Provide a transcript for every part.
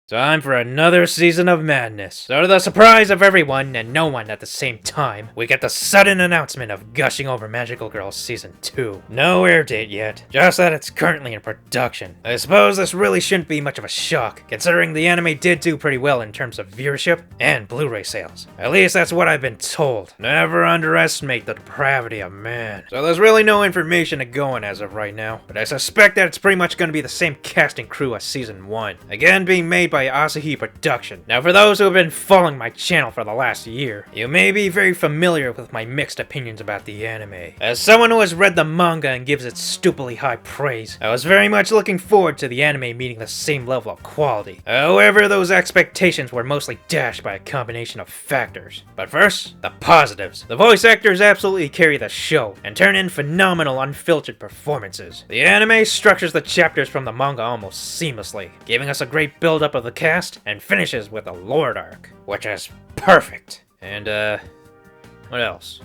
Time for another season of madness. So to the surprise of everyone and no one at the same time, we get the sudden announcement of Gushing Over Magical Girl Season 2. No air date yet, just that it's currently in production. I suppose this really shouldn't be much of a shock, considering the anime did do pretty well in terms of viewership and Blu-ray sales. At least that's what I've been told. Never underestimate the depravity of man. So there's really no information to go on as of right now, but I suspect that it's pretty much going to be the same cast and crew as Season 1. Again being made by Asahi Production. Now for those who have been following my channel for the last year, you may be very familiar with my mixed opinions about the anime. As someone who has read the manga and gives it stupidly high praise, I was very much looking forward to the anime meeting the same level of quality. However, those expectations were mostly dashed by a combination of factors. But first, the positives. The voice actors absolutely carry the show and turn in phenomenal unfiltered performances. The anime structures the chapters from the manga almost seamlessly, giving us a great build-up of the cast and finishes with a Lord arc, which is perfect. And what else?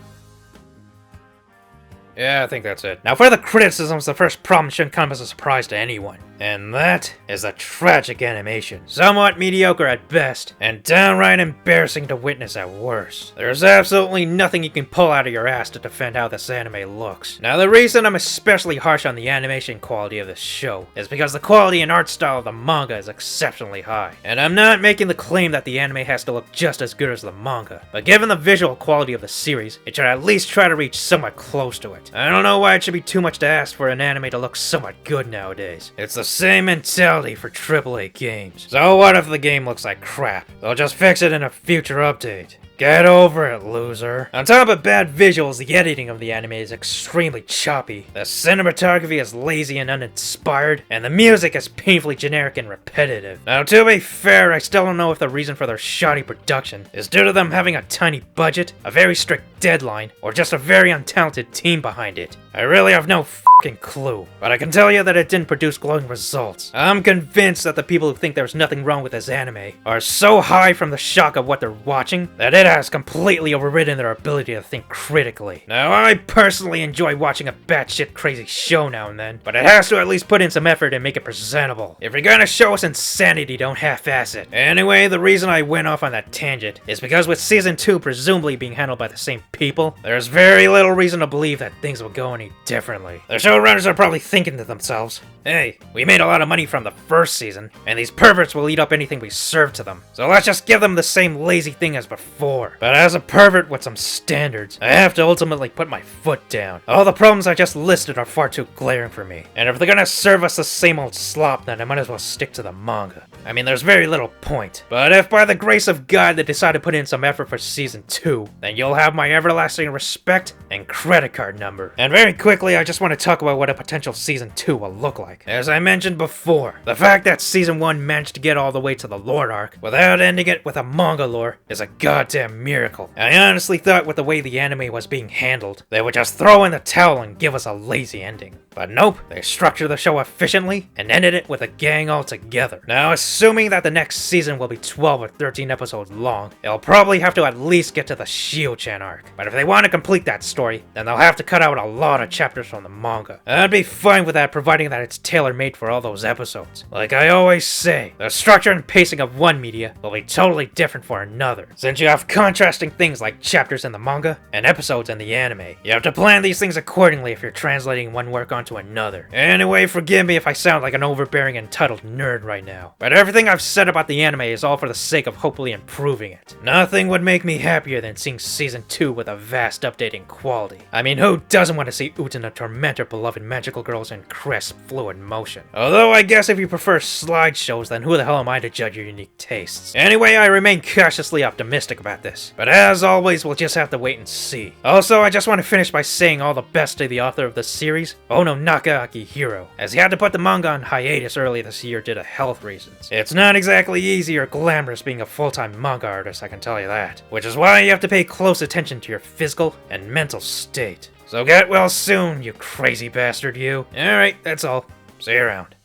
Yeah, I think that's it. Now for the criticisms, the first problem shouldn't come as a surprise to anyone. And that is the tragic animation. Somewhat mediocre at best, and downright embarrassing to witness at worst. There's absolutely nothing you can pull out of your ass to defend how this anime looks. Now the reason I'm especially harsh on the animation quality of this show is because the quality and art style of the manga is exceptionally high. And I'm not making the claim that the anime has to look just as good as the manga, but given the visual quality of the series, it should at least try to reach somewhat close to it. I don't know why it should be too much to ask for an anime to look somewhat good nowadays. It's the same mentality for AAA games. So what if the game looks like crap? They'll just fix it in a future update. Get over it, loser. On top of bad visuals, the editing of the anime is extremely choppy. The cinematography is lazy and uninspired, and the music is painfully generic and repetitive. Now, to be fair, I still don't know if the reason for their shoddy production is due to them having a tiny budget, a very strict deadline, or just a very untalented team behind it. I really have no fucking clue, but I can tell you that it didn't produce glowing results. I'm convinced that the people who think there's nothing wrong with this anime are so high from the shock of what they're watching that it has completely overridden their ability to think critically. Now, I personally enjoy watching a batshit crazy show now and then, but it has to at least put in some effort and make it presentable. If you're gonna show us insanity, don't half-ass it. Anyway, the reason I went off on that tangent is because with Season 2 presumably being handled by the same people, there's very little reason to believe that things will go any differently. The showrunners are probably thinking to themselves, hey, we made a lot of money from the first season, and these perverts will eat up anything we serve to them, so let's just give them the same lazy thing as before. But as a pervert with some standards, I have to ultimately put my foot down. All the problems I just listed are far too glaring for me, and if they're gonna serve us the same old slop, then I might as well stick to the manga. I mean, there's very little point. But if by the grace of God they decide to put in some effort for Season 2, then you'll have my everlasting respect and credit card number. And very quickly, I just want to talk about what a potential Season 2 will look like. As I mentioned before, the fact that Season 1 managed to get all the way to the Lord arc without ending it with a manga lore is a goddamn miracle. I honestly thought with the way the anime was being handled, they would just throw in the towel and give us a lazy ending. But nope, they structured the show efficiently and ended it with a gang altogether. Now, assuming that the next season will be 12 or 13 episodes long, they'll probably have to at least get to the Shio-chan arc. But if they want to complete that story, then they'll have to cut out a lot of chapters from the manga. I'd be fine with that providing that it's tailor-made for all those episodes. Like I always say, the structure and pacing of one media will be totally different for another, since you have contrasting things like chapters in the manga and episodes in the anime. You have to plan these things accordingly if you're translating one work onto another. Anyway, forgive me if I sound like an overbearing entitled nerd right now, but everything I've said about the anime is all for the sake of hopefully improving it. Nothing would make me happier than seeing Season 2 with a vast update in quality. I mean, who doesn't want to see Utena torment her beloved magical girls in crisp, fluid motion? Although I guess if you prefer slideshows, then who the hell am I to judge your unique tastes? Anyway, I remain cautiously optimistic about this, but as always, we'll just have to wait and see. Also, I just want to finish by saying all the best to the author of the series, Ono Nakahiro, as he had to put the manga on hiatus early this year due to health reasons. It's not exactly easy or glamorous being a full-time manga artist, I can tell you that, which is why you have to pay close attention to your physical and mental state. So get well soon, you crazy bastard, you. Alright, that's all. See you around.